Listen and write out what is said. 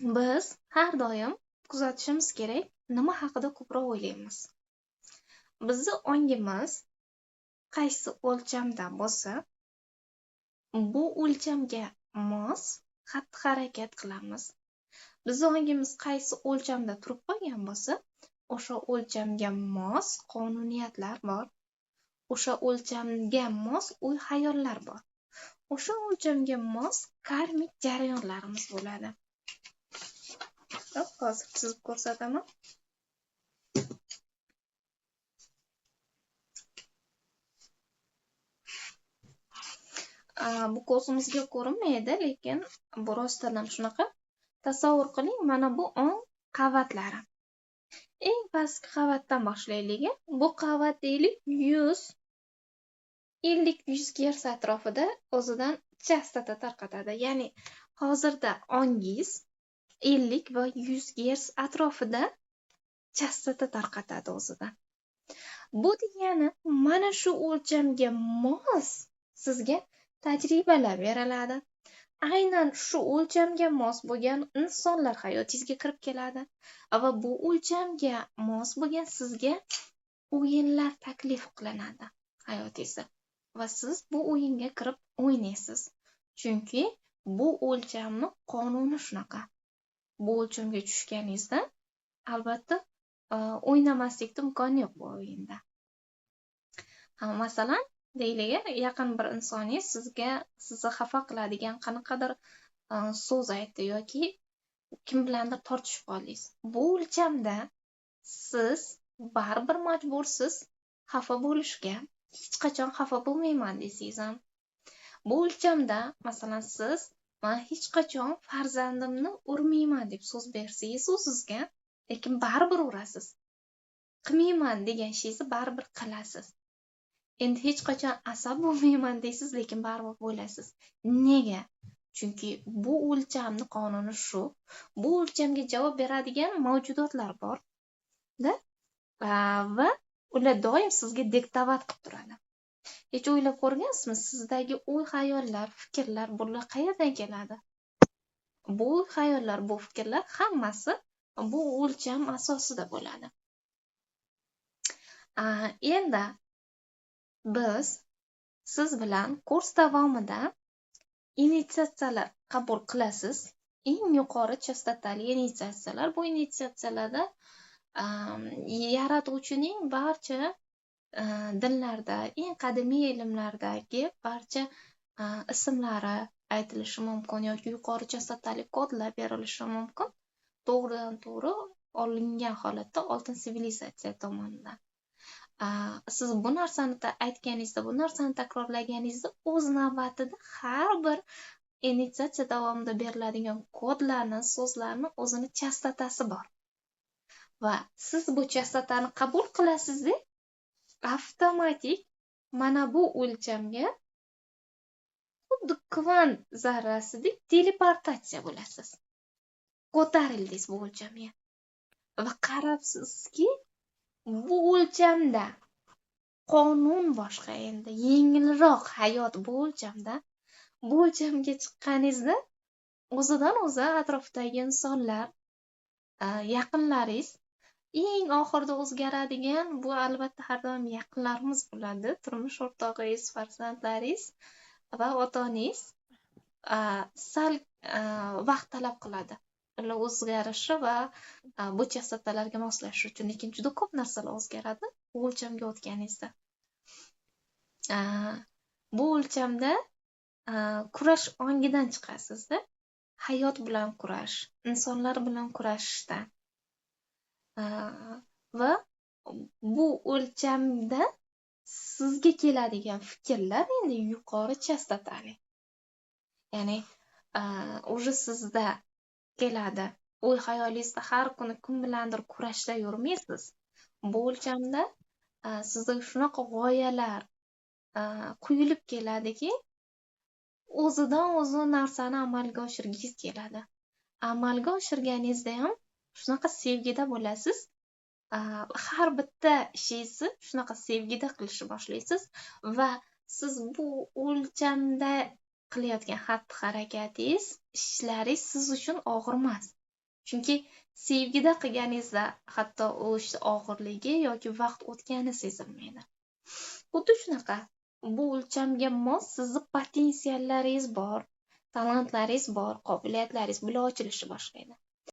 Biz har doim kuzatishimiz kerak, nima haqida ko'proq o'ylaymiz. Bizni ongimiz qaysi o'lchamda bo'lsa, bu o'lchamga mos xatti-harakat qilamiz. Bizni ongimiz qaysi o'lchamda turib qolgan bo'lsa, o'sha o'lchamga mos qonuniyatlar bor. O'sha o'lchamga mos o'y-xayollar bor. O'sha o'lchamga mos karmik jarayonlarimiz bo'ladi. Hozir chizib ko'rsataman. Bu ko'zimizga ko'rinmaydi, lekin bu rostdan shunaqa. Tasavvur qiling, mana bu ong qavatlari. Eng pastki qavatdan boshlaylik. Bu qavat deylik 50 Hz atrofida o'zidan chastota tarqatadi. Ya'ni hozirda ongingiz 50 va 100 Hz atrofida chastota tarqatadi o'zidan. Bu degani mana shu o'lchamga mos sizga tajribalar beriladi. Aynan shu o'lchamga mos bo'lgan insonlar hayotingizga kirib keladi va bu o'lchamga mos bo'lgan sizga o'yinlar taklif qilinadi hayotingizda va siz bu o'yinga kirib o'ynaysiz. Chunki bu o'lchamni qonuni shunaqa. Bu o'lchamga tushganingizda albatta o'ynamaslikda imkon yo'q bu o'yinda. Masalan, deylik, yaqin bir insoningiz sizni xafa qiladigan qanaqadir so'z aytdi yoki kim bilandir tortishib qoldingiz. Bu o'lchamda siz baribir majbursiz xafa bo'lishga. Hech qachon xafa bo'lmayman desangiz ham. Bu o'lchamda masalan siz men hech qachon farzandimni urmayman deb so'z bersangiz sizga, lekin baribir urasiz. Qilmayman degan ishingizni baribir qilasiz. Endi hech qachon asab bo'lmayman deysiz, lekin baribir bo'lasiz. Nega? Chunki bu o'lchamning qonuni shu. Bu o'lchamga javob beradigan mavjudotlar bor. Va ular doim sizga diktavat qilib turadi. Hech o'ylab ko'rgansizmi, sizdagi o'y-xayollar, fikrlar bular qayerdan keladi? Bu o'y-xayollar, bu fikrlar hammasi bu o'lcham asosida bo'ladi. Endi biz siz bilan kurs davomida initiatsiyalar qabul qilasiz. Eng yuqori chastotali initiatsiyalar. Bu initiatsiyalarda yaratuvchining barcha dinlarda, eng qadimiy ilmlardagi barcha ismlari aytilishi mumkin yoki yuqori chastotali kodlar berilishi mumkin. To'g'ridan to'g'ri olingan holatda oltin sivilizatsiya tomonidan. Siz bu narsani aytganingizda, bu narsani takrorlaganingizda o'z navbatida har bir initiatsiya davomida beriladigan kodlarni, so'zlarni o'zini chastotasi bor. Va siz bu chastotani qabul qilasizda, avtomatik mana bu o'lchamga xuddi kvant zarrasidek teleportatsiya bo'lasiz. Ko'tarildingiz bu o'lchamga. Va qarabsizki, bu o'lchamda qonun boshqa, endi yengilroq hayot bu o'lchamda. Bu o'lchamga chiqqaningizda o'zidan o'zi atrofdagi insonlar, yaqinlaringiz eng oxirida o'zgaradigan bu albatta har doim yaqinlarimiz bo'ladi. Turmush o'rtog'ingiz, farzandlaringiz va ota-onangiz sal vaqt talab qiladi. Ular o'zgarishi va bu chastotalarga moslashish uchun, lekin juda ko'p narsalar o'zgaradi bu o'lchamga o'tganingizda. Bu o'lchamda kurash ongidan chiqasizda. Hayot bilan kurash, insonlar bilan kurashishdan. Va bu o'lchamda sizga keladigan fikrlar endi yuqori chastotali. Ya'ni o'zi sizda keladi. O'y xayolingizda har kuni kim bilandir kurashda yurmaysiz. Bu o'lchamda sizga shunaqa g'oyalar quyilib keladiki, o'zidan o'zi narsani amalga oshirgingiz keladi. Amalga oshirganingizda ham shunaqa sevgida bo'lasiz. Har bitta ishingizni shunaqa sevgida qilishni boshlaysiz va siz bu o'lchamda qilayotgan xatti-harakatingiz, ishlaringiz siz uchun og'ir emas. Chunki sevgida qilganingizda hatto o'sha og'irligi yoki vaqt o'tgani sezilmaydi. Xuddi shunaqa bu o'lchamga mos sizni potensiallaringiz bor, talantlaringiz bor, qobiliyatlaringiz bular ochilishi boshlaydi.